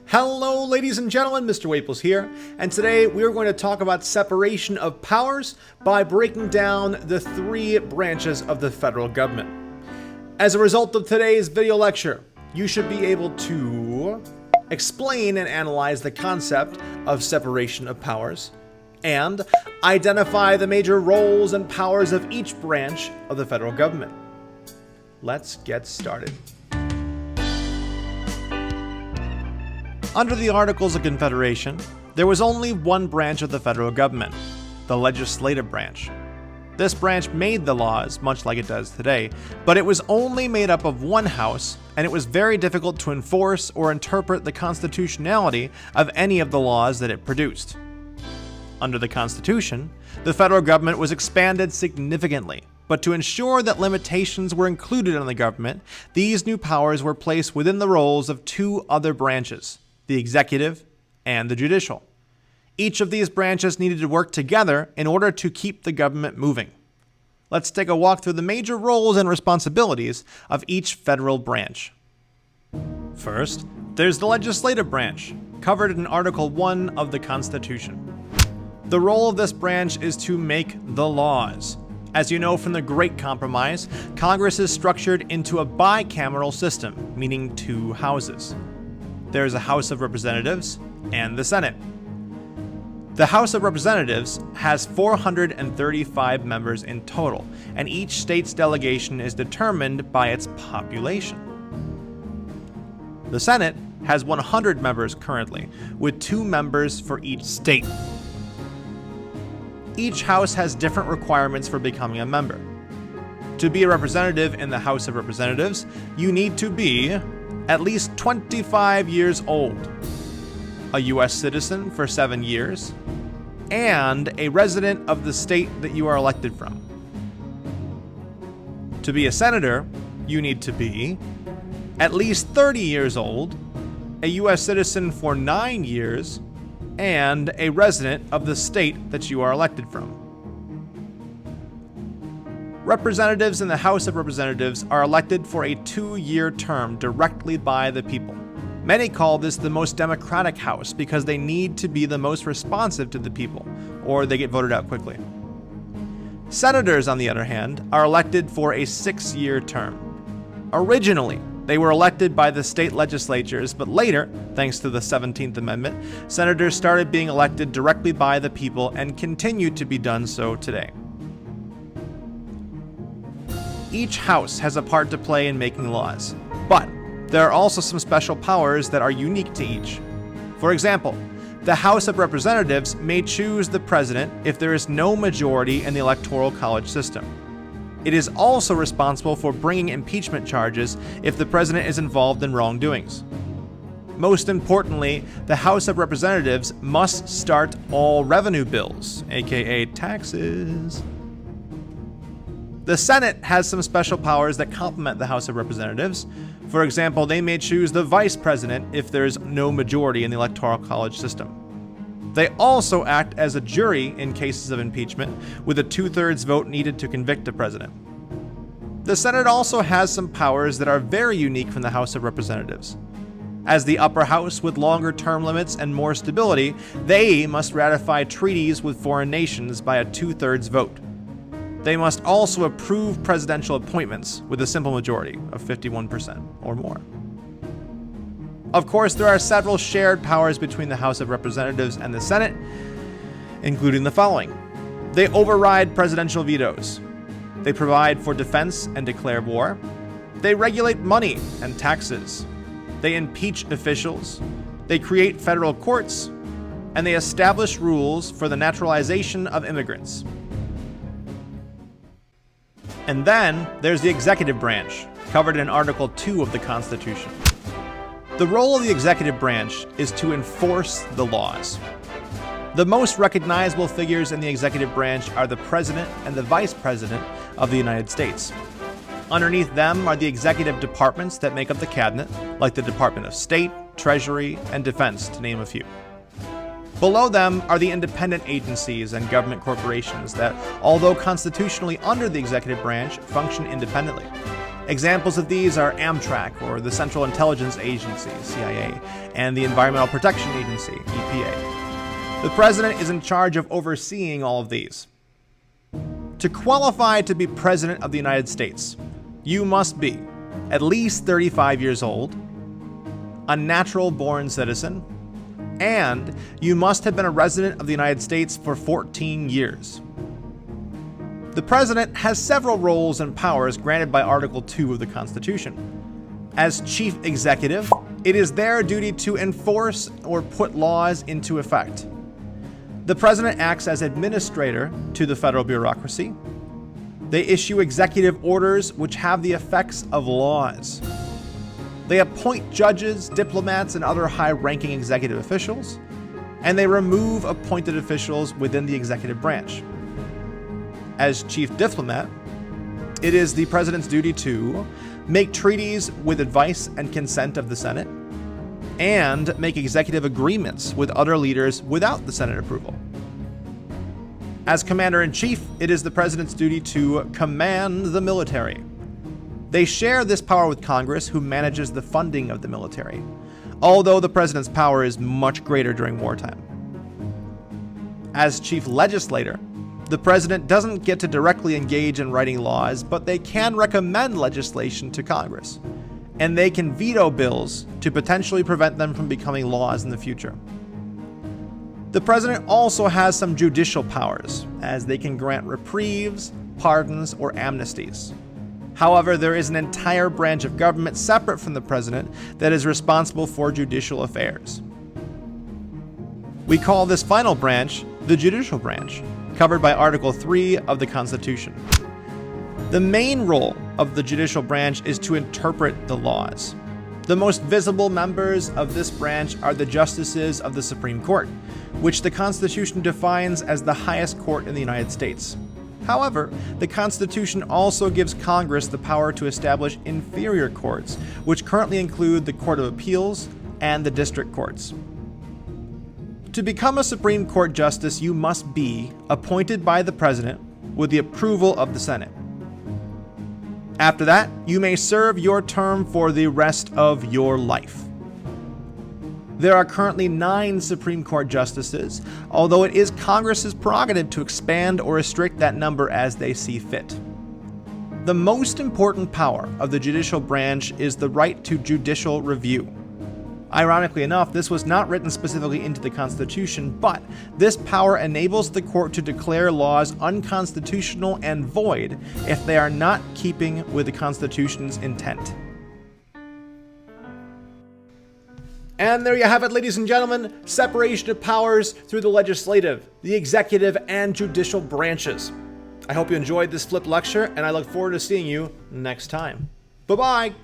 Hello ladies and gentlemen, Mr. Waples here, and today we are going to talk about separation of powers by breaking down the three branches of the federal government. As a result of today's video lecture, you should be able to explain and analyze the concept of separation of powers, and identify the major roles and powers of each branch of the federal government. Let's get started. Under the Articles of Confederation, there was only one branch of the federal government, the legislative branch. This branch made the laws, much like it does today, but it was only made up of one house, and it was very difficult to enforce or interpret the constitutionality of any of the laws that it produced. Under the Constitution, the federal government was expanded significantly, but to ensure that limitations were included on the government, these new powers were placed within the roles of two other branches, the executive and the judicial. Each of these branches needed to work together in order to keep the government moving. Let's take a walk through the major roles and responsibilities of each federal branch. First, there's the legislative branch, covered in Article 1 of the Constitution. The role of this branch is to make the laws. As you know from the Great Compromise, Congress is structured into a bicameral system, meaning two houses. There's a House of Representatives and the Senate. The House of Representatives has 435 members in total, and each state's delegation is determined by its population. The Senate has 100 members currently, with 2 members for each state. Each house has different requirements for becoming a member. To be a representative in the House of Representatives, you need to be at least 25 years old, a U.S. citizen for 7 years, and a resident of the state that you are elected from. To be a senator, you need to be at least 30 years old, a U.S. citizen for 9 years, and a resident of the state that you are elected from. Representatives in the House of Representatives are elected for a 2-year term directly by the people. Many call this the most democratic house because they need to be the most responsive to the people, or they get voted out quickly. Senators, on the other hand, are elected for a 6-year term. Originally, they were elected by the state legislatures, but later, thanks to the 17th Amendment, senators started being elected directly by the people and continue to be done so today. Each house has a part to play in making laws, but there are also some special powers that are unique to each. For example, the House of Representatives may choose the president if there is no majority in the Electoral College system. It is also responsible for bringing impeachment charges if the president is involved in wrongdoings. Most importantly, the House of Representatives must start all revenue bills, aka taxes. The Senate has some special powers that complement the House of Representatives. For example, they may choose the vice president if there is no majority in the Electoral College system. They also act as a jury in cases of impeachment, with a 2/3 vote needed to convict a president. The Senate also has some powers that are very unique from the House of Representatives. As the upper house with longer term limits and more stability, they must ratify treaties with foreign nations by a 2/3 vote. They must also approve presidential appointments with a simple majority of 51% or more. Of course, there are several shared powers between the House of Representatives and the Senate, including the following. They override presidential vetoes. They provide for defense and declare war. They regulate money and taxes. They impeach officials. They create federal courts. And they establish rules for the naturalization of immigrants. And then there's the executive branch, covered in Article 2 of the Constitution. The role of the executive branch is to enforce the laws. The most recognizable figures in the executive branch are the President and the Vice President of the United States. Underneath them are the executive departments that make up the cabinet, like the Department of State, Treasury, and Defense, to name a few. Below them are the independent agencies and government corporations that, although constitutionally under the executive branch, function independently. Examples of these are Amtrak, or the Central Intelligence Agency, CIA, and the Environmental Protection Agency, EPA. The president is in charge of overseeing all of these. To qualify to be President of the United States, you must be at least 35 years old, a natural-born citizen, and you must have been a resident of the United States for 14 years. The president has several roles and powers granted by Article 2 of the Constitution. As chief executive, it is their duty to enforce or put laws into effect. The president acts as administrator to the federal bureaucracy. They issue executive orders which have the effects of laws. They appoint judges, diplomats, and other high-ranking executive officials, and they remove appointed officials within the executive branch. As chief diplomat, it is the president's duty to make treaties with advice and consent of the Senate, and make executive agreements with other leaders without the Senate approval. As commander-in-chief, it is the president's duty to command the military. They share this power with Congress, who manages the funding of the military, although the president's power is much greater during wartime. As chief legislator, the president doesn't get to directly engage in writing laws, but they can recommend legislation to Congress, and they can veto bills to potentially prevent them from becoming laws in the future. The president also has some judicial powers, as they can grant reprieves, pardons, or amnesties. However, there is an entire branch of government separate from the president that is responsible for judicial affairs. We call this final branch the judicial branch, covered by Article 3 of the Constitution. The main role of the judicial branch is to interpret the laws. The most visible members of this branch are the justices of the Supreme Court, which the Constitution defines as the highest court in the United States. However, the Constitution also gives Congress the power to establish inferior courts, which currently include the Court of Appeals and the district courts. To become a Supreme Court justice, you must be appointed by the president with the approval of the Senate. After that, you may serve your term for the rest of your life. There are currently 9 Supreme Court justices, although it is Congress's prerogative to expand or restrict that number as they see fit. The most important power of the judicial branch is the right to judicial review. Ironically enough, this was not written specifically into the Constitution, but this power enables the court to declare laws unconstitutional and void if they are not keeping with the Constitution's intent. And there you have it, ladies and gentlemen, separation of powers through the legislative, the executive, and judicial branches. I hope you enjoyed this flip lecture, and I look forward to seeing you next time. Bye-bye!